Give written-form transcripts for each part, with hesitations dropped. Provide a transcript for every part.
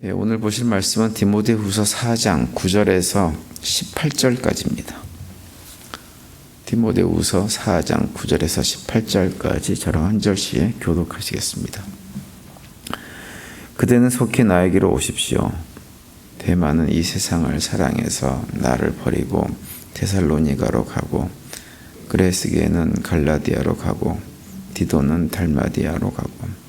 오늘 보실 말씀은 디모데후서 4장 9절에서 18절까지입니다. 디모데후서 4장 9절에서 18절까지 저랑 한 절씩 교독하시겠습니다. 그대는 속히 나에게로 오십시오. 대만은 이 세상을 사랑해서 나를 버리고 데살로니가로 가고, 그레스게는 갈라디아로 가고, 디도는 달마디아로 가고,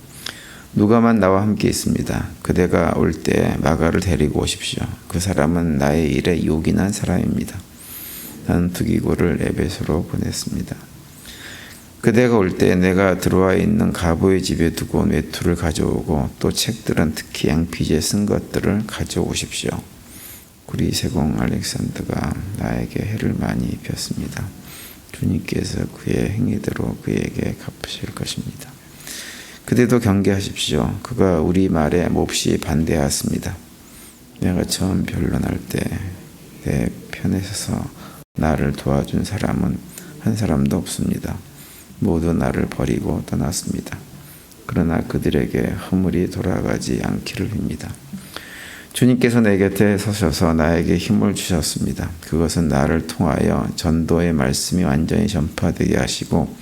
누가만 나와 함께 있습니다. 그대가 올 때 마가를 데리고 오십시오. 그 사람은 나의 일에 요긴한 사람입니다. 나는 두기고를 에베소로 보냈습니다. 그대가 올 때 내가 들어와 있는 가보의 집에 두고 온 외투를 가져오고, 또 책들은 특히 양피지에 쓴 것들을 가져오십시오. 구리 세공 알렉산더가 나에게 해를 많이 입혔습니다. 주님께서 그의 행위대로 그에게 갚으실 것입니다. 그대도 경계하십시오. 그가 우리 말에 몹시 반대하였습니다. 내가 처음 변론할 때 내 편에 서서 나를 도와준 사람은 한 사람도 없습니다. 모두 나를 버리고 떠났습니다. 그러나 그들에게 허물이 돌아가지 않기를 빕니다. 주님께서 내 곁에 서셔서 나에게 힘을 주셨습니다. 그것은 나를 통하여 전도의 말씀이 완전히 전파되게 하시고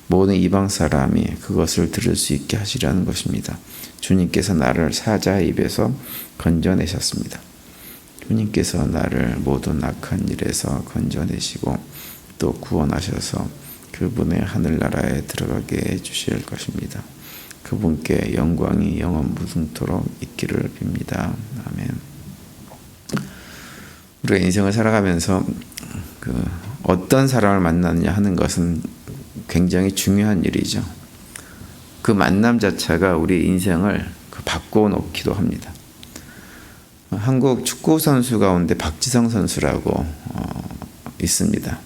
모든 이방 사람이 그것을 들을 수 있게 하시라는 것입니다. 주님께서 나를 사자의 입에서 건져내셨습니다. 주님께서 나를 모든 악한 일에서 건져내시고 또 구원하셔서 그분의 하늘나라에 들어가게 해주실 것입니다. 그분께 영광이 영원 무궁토록 있기를 빕니다. 아멘. 우리가 인생을 살아가면서 어떤 사람을 만나느냐 하는 것은 굉장히 중요한 일이죠. 그 만남 자체가 우리 인생을 바꿔놓기도 합니다. 한국 축구 선수 가운데 박지성 선수라고 있습니다.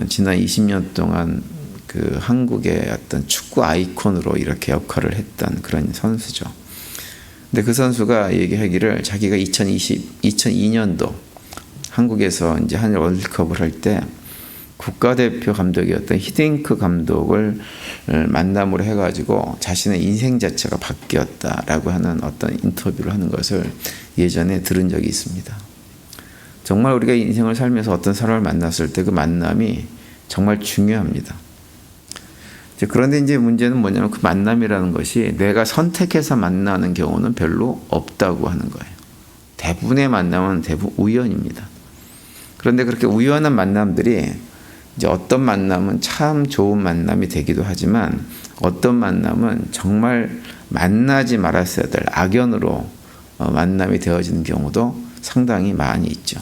지난 20년 동안 그 한국의 어떤 축구 아이콘으로 이렇게 역할을 했던 그런 선수죠. 근데 그 선수가 얘기하기를 자기가 2002년도 한국에서 이제 한 월드컵을 할 때 국가대표 감독이었던 히딩크 감독을 만남으로 해가지고 자신의 인생 자체가 바뀌었다라고 하는 어떤 인터뷰를 하는 것을 예전에 들은 적이 있습니다. 정말 우리가 인생을 살면서 어떤 사람을 만났을 때 그 만남이 정말 중요합니다. 그런데 이제 문제는 뭐냐면 그 만남이라는 것이 내가 선택해서 만나는 경우는 별로 없다고 하는 거예요. 대부분의 만남은 대부분 우연입니다. 그런데 그렇게 우연한 만남들이 이제 어떤 만남은 참 좋은 만남이 되기도 하지만 어떤 만남은 정말 만나지 말았어야 될 악연으로 만남이 되어지는 경우도 상당히 많이 있죠.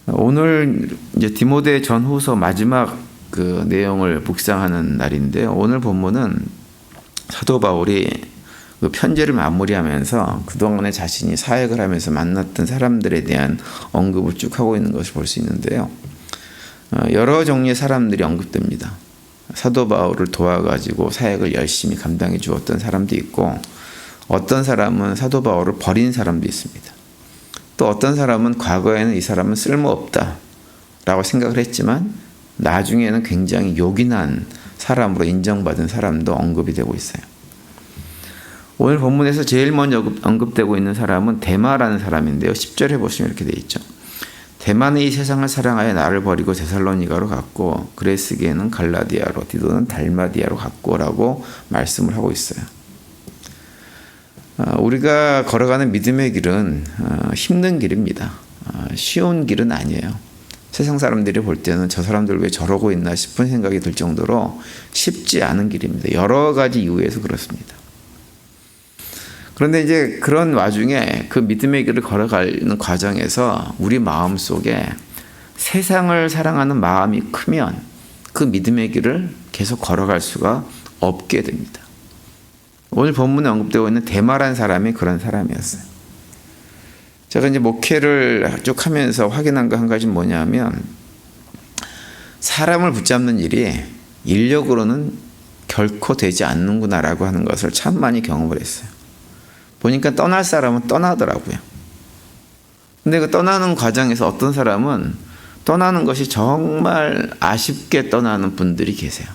오늘 이제 디모데 전후서 마지막 그 내용을 묵상하는 날인데요. 오늘 본문은 사도 바울이 그 편지를 마무리하면서 그동안에 자신이 사역을 하면서 만났던 사람들에 대한 언급을 쭉 하고 있는 것을 볼 수 있는데요. 여러 종류의 사람들이 언급됩니다. 사도 바울을 도와가지고 사역을 열심히 감당해 주었던 사람도 있고, 어떤 사람은 사도 바울을 버린 사람도 있습니다. 또 어떤 사람은 과거에는 이 사람은 쓸모없다라고 생각을 했지만 나중에는 굉장히 요긴한 사람으로 인정받은 사람도 언급이 되고 있어요. 오늘 본문에서 제일 먼저 언급되고 있는 사람은 데마라는 사람인데요. 10절에 보시면 이렇게 되어 있죠. 대만은 이 세상을 사랑하여 나를 버리고 데살로니가로 갔고, 그레스게는 갈라디아로, 디도는 달마디아로 갔고라고 말씀을 하고 있어요. 우리가 걸어가는 믿음의 길은 힘든 길입니다. 쉬운 길은 아니에요. 세상 사람들이 볼 때는 저 사람들 왜 저러고 있나 싶은 생각이 들 정도로 쉽지 않은 길입니다. 여러 가지 이유에서 그렇습니다. 그런데 이제 그런 와중에 그 믿음의 길을 걸어가는 과정에서 우리 마음 속에 세상을 사랑하는 마음이 크면 그 믿음의 길을 계속 걸어갈 수가 없게 됩니다. 오늘 본문에 언급되고 있는 데마라는 사람이 그런 사람이었어요. 제가 이제 목회를 쭉 하면서 확인한 거 한 가지는 뭐냐면, 사람을 붙잡는 일이 인력으로는 결코 되지 않는구나라고 하는 것을 참 많이 경험을 했어요. 보니까 떠날 사람은 떠나더라고요. 근데 그 떠나는 과정에서 어떤 사람은 떠나는 것이 정말 아쉽게 떠나는 분들이 계세요.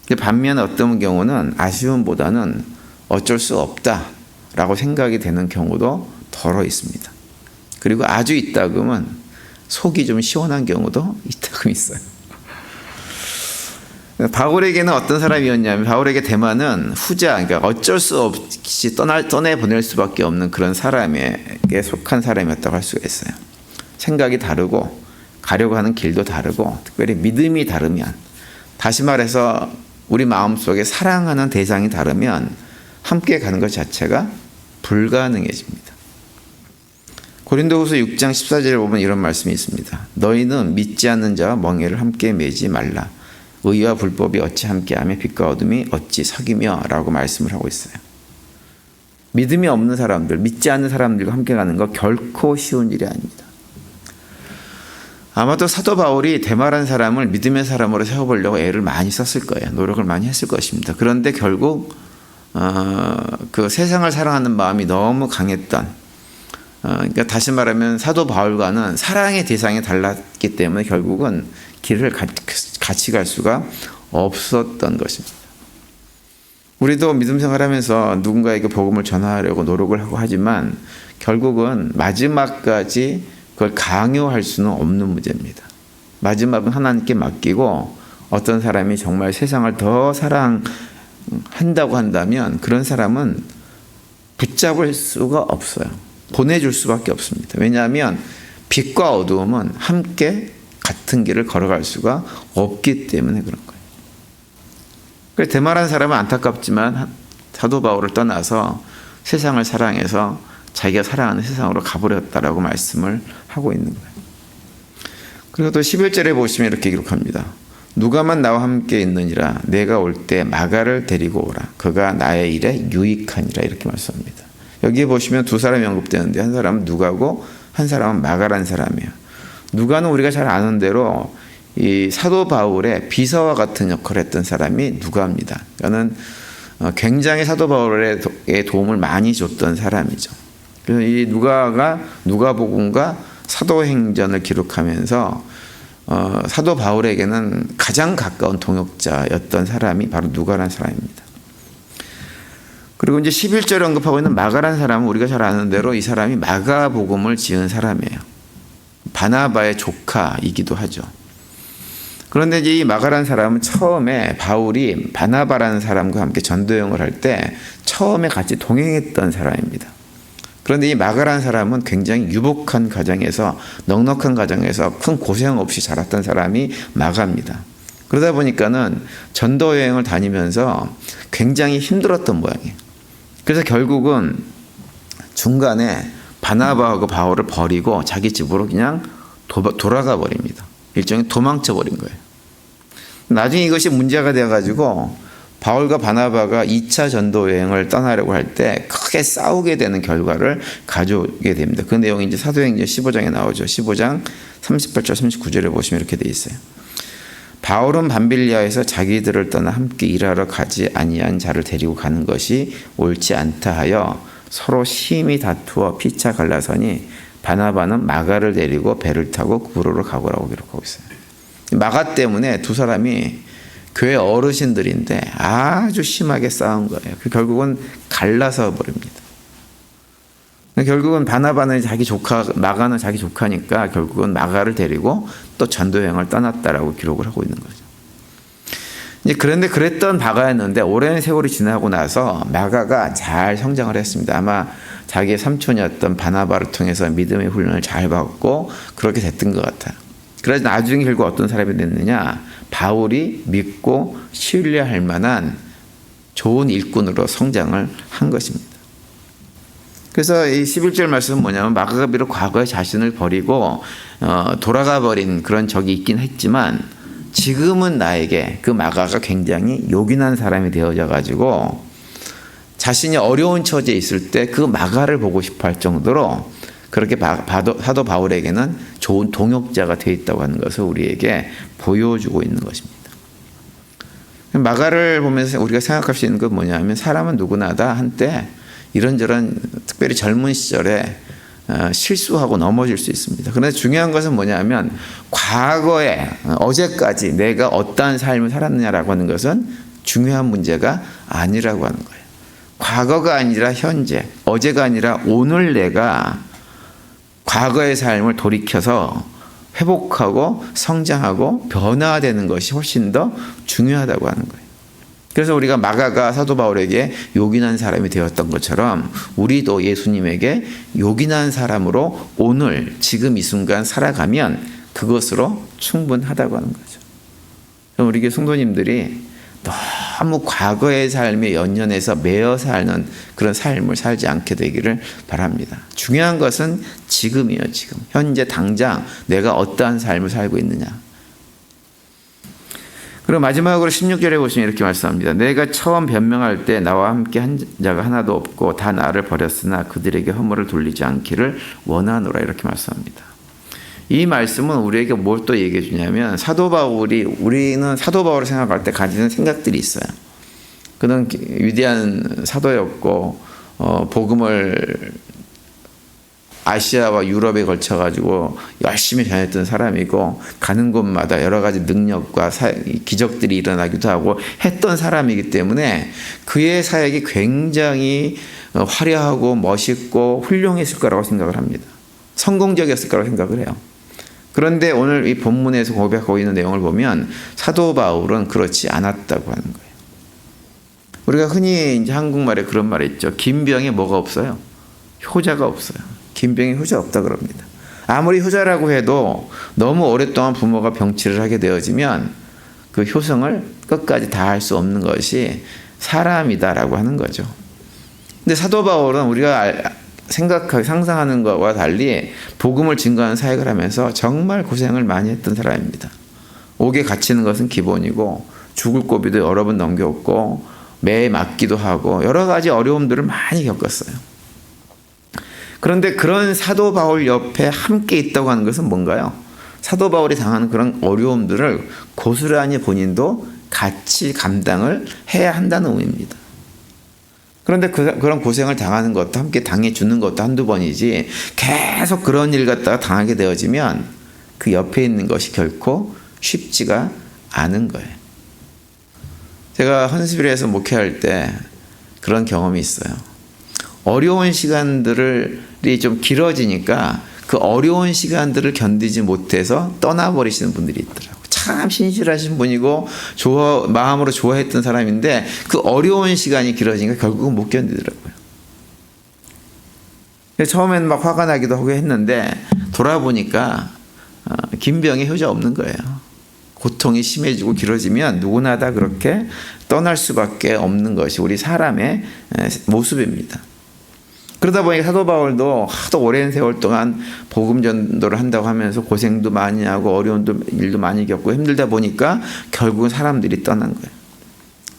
근데 반면에 어떤 경우는 아쉬움보다는 어쩔 수 없다 라고 생각이 되는 경우도 더러 있습니다. 그리고 아주 있다금은 속이 좀 시원한 경우도 있다금 있어요. 바울에게는 어떤 사람이었냐면, 바울에게 데마는 후자, 그러니까 어쩔 수 없이 떠내보낼 수밖에 없는 그런 사람에게 속한 사람이었다고 할 수가 있어요. 생각이 다르고 가려고 하는 길도 다르고 특별히 믿음이 다르면, 다시 말해서 우리 마음속에 사랑하는 대상이 다르면 함께 가는 것 자체가 불가능해집니다. 고린도후서 6장 14절에 보면 이런 말씀이 있습니다. 너희는 믿지 않는 자와 멍에를 함께 매지 말라. 의와 불법이 어찌 함께하며 빛과 어둠이 어찌 사귀며 라고 말씀을 하고 있어요. 믿음이 없는 사람들, 믿지 않는 사람들과 함께 가는 거 결코 쉬운 일이 아닙니다. 아마도 사도 바울이 데마라는 사람을 믿음의 사람으로 세워보려고 애를 많이 썼을 거예요. 노력을 많이 했을 것입니다. 그런데 결국 그 세상을 사랑하는 마음이 너무 강했던, 그러니까 다시 말하면 사도 바울과는 사랑의 대상이 달랐기 때문에 결국은 길을 같이 갈 수가 없었던 것입니다. 우리도 믿음 생활하면서 누군가에게 복음을 전하려고 노력을 하고 하지만 결국은 마지막까지 그걸 강요할 수는 없는 문제입니다. 마지막은 하나님께 맡기고, 어떤 사람이 정말 세상을 더 사랑한다고 한다면 그런 사람은 붙잡을 수가 없어요. 보내줄 수밖에 없습니다. 왜냐하면 빛과 어두움은 함께 같은 길을 걸어갈 수가 없기 때문에 그런 거예요. 그래서 데마라는 사람은 안타깝지만 사도 바울을 떠나서 세상을 사랑해서 자기가 사랑하는 세상으로 가버렸다라고 말씀을 하고 있는 거예요. 그리고 또 11절에 보시면 이렇게 기록합니다. 누가만 나와 함께 있느니라. 내가 올 때 마가를 데리고 오라. 그가 나의 일에 유익하니라. 이렇게 말씀합니다. 여기에 보시면 두 사람이 언급되는데, 한 사람은 누가고 한 사람은 마가라는 사람이에요. 누가는 우리가 잘 아는 대로 이 사도 바울의 비서와 같은 역할을 했던 사람이 누가입니다. 그러니까는 굉장히 사도 바울의 도움을 많이 줬던 사람이죠. 그래서 이 누가가 누가복음과 사도행전을 기록하면서 사도 바울에게는 가장 가까운 동역자였던 사람이 바로 누가라는 사람입니다. 그리고 이제 11절에 언급하고 있는 마가라는 사람은 우리가 잘 아는 대로 이 사람이 마가복음을 지은 사람이에요. 바나바의 조카이기도 하죠. 그런데 이제 이 마가라는 사람은 처음에 바울이 바나바라는 사람과 함께 전도여행을 할 때 처음에 같이 동행했던 사람입니다. 그런데 이 마가라는 사람은 굉장히 유복한 가정에서, 넉넉한 가정에서 큰 고생 없이 자랐던 사람이 마가입니다. 그러다 보니까는 전도 여행을 다니면서 굉장히 힘들었던 모양이에요. 그래서 결국은 중간에 바나바하고 바울을 버리고 자기 집으로 그냥 돌아가 버립니다. 일종의 도망쳐 버린 거예요. 나중에 이것이 문제가 되어가지고 바울과 바나바가 2차 전도 여행을 떠나려고 할 때 크게 싸우게 되는 결과를 가져오게 됩니다. 그 내용이 이제 사도행전 15장에 나오죠. 15장 38절 39절에 보시면 이렇게 돼 있어요. 바울은 밤빌리아에서 자기들을 떠나 함께 일하러 가지 아니한 자를 데리고 가는 것이 옳지 않다 하여 서로 심히 다투어 피차 갈라서니 바나바는 마가를 데리고 배를 타고 구로로 가고라고 기록하고 있어요. 마가 때문에 두 사람이 교회 어르신들인데 아주 심하게 싸운 거예요. 결국은 갈라서 버립니다. 결국은 바나바는 자기 조카, 마가는 자기 조카니까 결국은 마가를 데리고 또 전도여행을 떠났다라고 기록을 하고 있는 거죠. 그런데 그랬던 바가였는데 오랜 세월이 지나고 나서 마가가 잘 성장을 했습니다. 아마 자기의 삼촌이었던 바나바를 통해서 믿음의 훈련을 잘 받고 그렇게 됐던 것 같아요. 그래서 나중에 결국 어떤 사람이 됐느냐, 바울이 믿고 신뢰할 만한 좋은 일꾼으로 성장을 한 것입니다. 그래서 이 11절 말씀은 뭐냐면, 마가가 비록 과거에 자신을 버리고 돌아가 버린 그런 적이 있긴 했지만 지금은 나에게 그 마가가 굉장히 요긴한 사람이 되어져 가지고 자신이 어려운 처지에 있을 때 그 마가를 보고 싶어 할 정도로 그렇게 사도 바울에게는 좋은 동역자가 되어 있다고 하는 것을 우리에게 보여주고 있는 것입니다. 마가를 보면서 우리가 생각할 수 있는 건 뭐냐면, 사람은 누구나 다 한때 이런저런 특별히 젊은 시절에 실수하고 넘어질 수 있습니다. 그런데 중요한 것은 뭐냐면, 과거에 어제까지 내가 어떠한 삶을 살았느냐라고 하는 것은 중요한 문제가 아니라고 하는 거예요. 과거가 아니라 현재, 어제가 아니라 오늘 내가 과거의 삶을 돌이켜서 회복하고 성장하고 변화되는 것이 훨씬 더 중요하다고 하는 거예요. 그래서 우리가 마가가 사도 바울에게 요긴한 사람이 되었던 것처럼 우리도 예수님에게 요긴한 사람으로 오늘 지금 이 순간 살아가면 그것으로 충분하다고 하는 거죠. 우리 교회 성도님들이 너무 과거의 삶에 연연해서 매여 사는 그런 삶을 살지 않게 되기를 바랍니다. 중요한 것은 지금이에요. 지금 현재 당장 내가 어떠한 삶을 살고 있느냐. 그리고 마지막으로 16절에 보시면 이렇게 말씀합니다. 내가 처음 변명할 때 나와 함께 한 자가 하나도 없고 다 나를 버렸으나 그들에게 허물을 돌리지 않기를 원하노라. 이렇게 말씀합니다. 이 말씀은 우리에게 뭘 또 얘기해 주냐면 우리는 사도 바울을 생각할 때 가지는 생각들이 있어요. 그는 위대한 사도였고 복음을 아시아와 유럽에 걸쳐가지고 열심히 전했던 사람이고 가는 곳마다 여러 가지 능력과 기적들이 일어나기도 하고 했던 사람이기 때문에 그의 사역이 굉장히 화려하고 멋있고 훌륭했을 거라고 생각을 합니다. 성공적이었을 거라고 생각을 해요. 그런데 오늘 이 본문에서 고백하고 있는 내용을 보면 사도 바울은 그렇지 않았다고 하는 거예요. 우리가 흔히 이제 한국말에 그런 말이 있죠. 긴 병에 뭐가 없어요? 효자가 없어요. 긴 병에 효자 없다 그럽니다. 아무리 효자라고 해도 너무 오랫동안 부모가 병치를 하게 되어지면 그 효성을 끝까지 다할 수 없는 것이 사람이다라고 하는 거죠. 근데 사도 바울은 우리가 상상하는 것과 달리 복음을 증거하는 사역을 하면서 정말 고생을 많이 했던 사람입니다. 옥에 갇히는 것은 기본이고 죽을 고비도 여러 번 넘겼고 매에 맞기도 하고 여러 가지 어려움들을 많이 겪었어요. 그런데 그런 사도 바울 옆에 함께 있다고 하는 것은 뭔가요? 사도 바울이 당하는 그런 어려움들을 고스란히 본인도 같이 감당을 해야 한다는 의미입니다. 그런데 그런 고생을 당하는 것도 함께 당해주는 것도 한두 번이지 계속 그런 일 갖다가 당하게 되어지면 그 옆에 있는 것이 결코 쉽지가 않은 거예요. 제가 헌스빌에서 목회할 때 그런 경험이 있어요. 어려운 시간들이 좀 길어지니까 그 어려운 시간들을 견디지 못해서 떠나버리시는 분들이 있더라고요. 참 신실하신 분이고 마음으로 좋아했던 사람인데 그 어려운 시간이 길어지니까 결국은 못 견디더라고요. 처음에는 막 화가 나기도 하고 했는데 돌아보니까 긴 병에 효자 없는 거예요. 고통이 심해지고 길어지면 누구나 다 그렇게 떠날 수밖에 없는 것이 우리 사람의 모습입니다. 그러다 보니까 사도 바울도 하도 오랜 세월 동안 복음 전도를 한다고 하면서 고생도 많이 하고 어려운 일도 많이 겪고 힘들다 보니까 결국은 사람들이 떠난 거예요.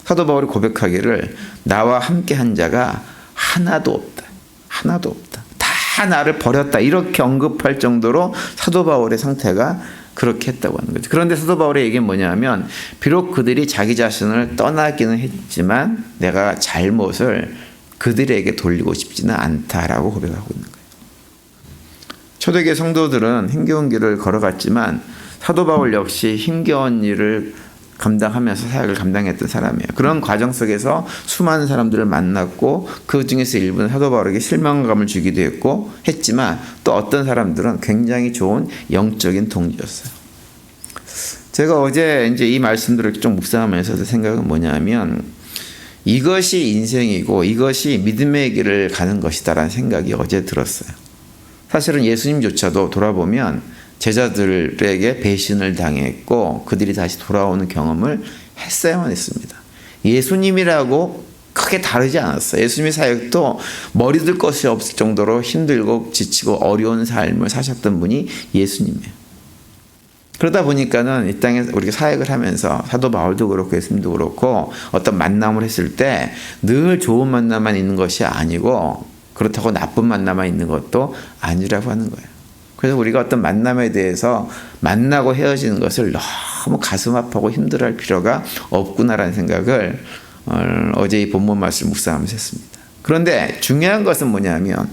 사도 바울이 고백하기를 나와 함께 한 자가 하나도 없다. 하나도 없다. 다 나를 버렸다. 이렇게 언급할 정도로 사도 바울의 상태가 그렇게 했다고 하는 거죠. 그런데 사도 바울의 얘기는 뭐냐면 비록 그들이 자기 자신을 떠나기는 했지만 내가 잘못을 그들에게 돌리고 싶지는 않다라고 고백하고 있는 거예요. 초대교회 성도들은 힘겨운 길을 걸어갔지만 사도 바울 역시 힘겨운 일을 감당하면서 사역을 감당했던 사람이에요. 그런 과정 속에서 수많은 사람들을 만났고 그 중에서 일부는 사도 바울에게 실망감을 주기도 했지만 또 어떤 사람들은 굉장히 좋은 영적인 동지였어요. 제가 어제 이제 이 말씀들을 좀 묵상하면서도 생각은 뭐냐면 이것이 인생이고 이것이 믿음의 길을 가는 것이다라는 생각이 어제 들었어요. 사실은 예수님조차도 돌아보면 제자들에게 배신을 당했고 그들이 다시 돌아오는 경험을 했어야만 했습니다. 예수님이라고 크게 다르지 않았어요. 예수님의 사역도 머리 들 것이 없을 정도로 힘들고 지치고 어려운 삶을 사셨던 분이 예수님이에요. 그러다 보니까는 이 땅에 우리가 사역을 하면서 사도 바울도 그렇고 예수님도 그렇고 어떤 만남을 했을 때 늘 좋은 만남만 있는 것이 아니고 그렇다고 나쁜 만남만 있는 것도 아니라고 하는 거예요. 그래서 우리가 어떤 만남에 대해서 만나고 헤어지는 것을 너무 가슴 아프고 힘들어할 필요가 없구나라는 생각을 어제 이 본문 말씀을 묵상하면서 했습니다. 그런데 중요한 것은 뭐냐면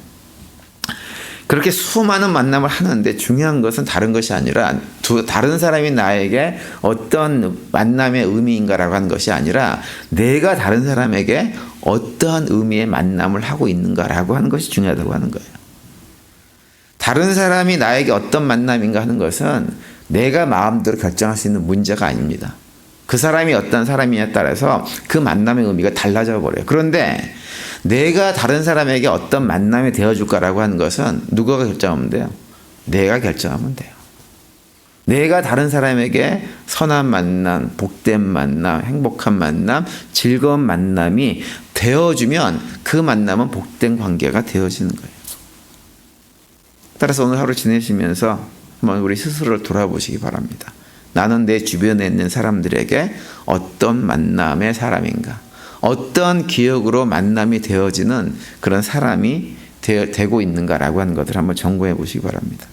그렇게 수많은 만남을 하는데 중요한 것은 다른 것이 아니라 다른 사람이 나에게 어떤 만남의 의미인가라고 하는 것이 아니라 내가 다른 사람에게 어떠한 의미의 만남을 하고 있는가라고 하는 것이 중요하다고 하는 거예요. 다른 사람이 나에게 어떤 만남인가 하는 것은 내가 마음대로 결정할 수 있는 문제가 아닙니다. 그 사람이 어떤 사람이냐에 따라서 그 만남의 의미가 달라져 버려요. 그런데 내가 다른 사람에게 어떤 만남이 되어줄까라고 하는 것은 누가 결정하면 돼요? 내가 결정하면 돼요. 내가 다른 사람에게 선한 만남, 복된 만남, 행복한 만남, 즐거운 만남이 되어주면 그 만남은 복된 관계가 되어지는 거예요. 따라서 오늘 하루 지내시면서 한번 우리 스스로를 돌아보시기 바랍니다. 나는 내 주변에 있는 사람들에게 어떤 만남의 사람인가? 어떤 기억으로 만남이 되어지는 그런 사람이 되고 있는가라고 하는 것을 한번 점검해 보시기 바랍니다.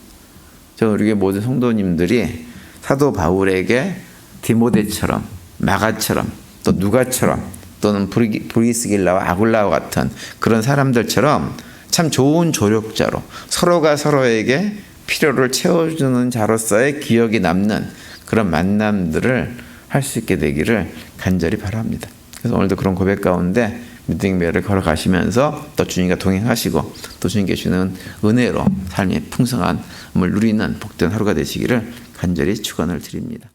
우리 모든 성도님들이 사도 바울에게 디모데처럼, 마가처럼, 또 누가처럼, 또는 브리스길라와 아굴라와 같은 그런 사람들처럼 참 좋은 조력자로 서로가 서로에게 필요를 채워주는 자로서의 기억이 남는 그런 만남들을 할 수 있게 되기를 간절히 바랍니다. 그래서 오늘도 그런 고백 가운데 믿음의 걸어 가시면서 또 주님과 동행하시고 또 주님께 주는 은혜로 삶의 풍성함을 누리는 복된 하루가 되시기를 간절히 축원을 드립니다.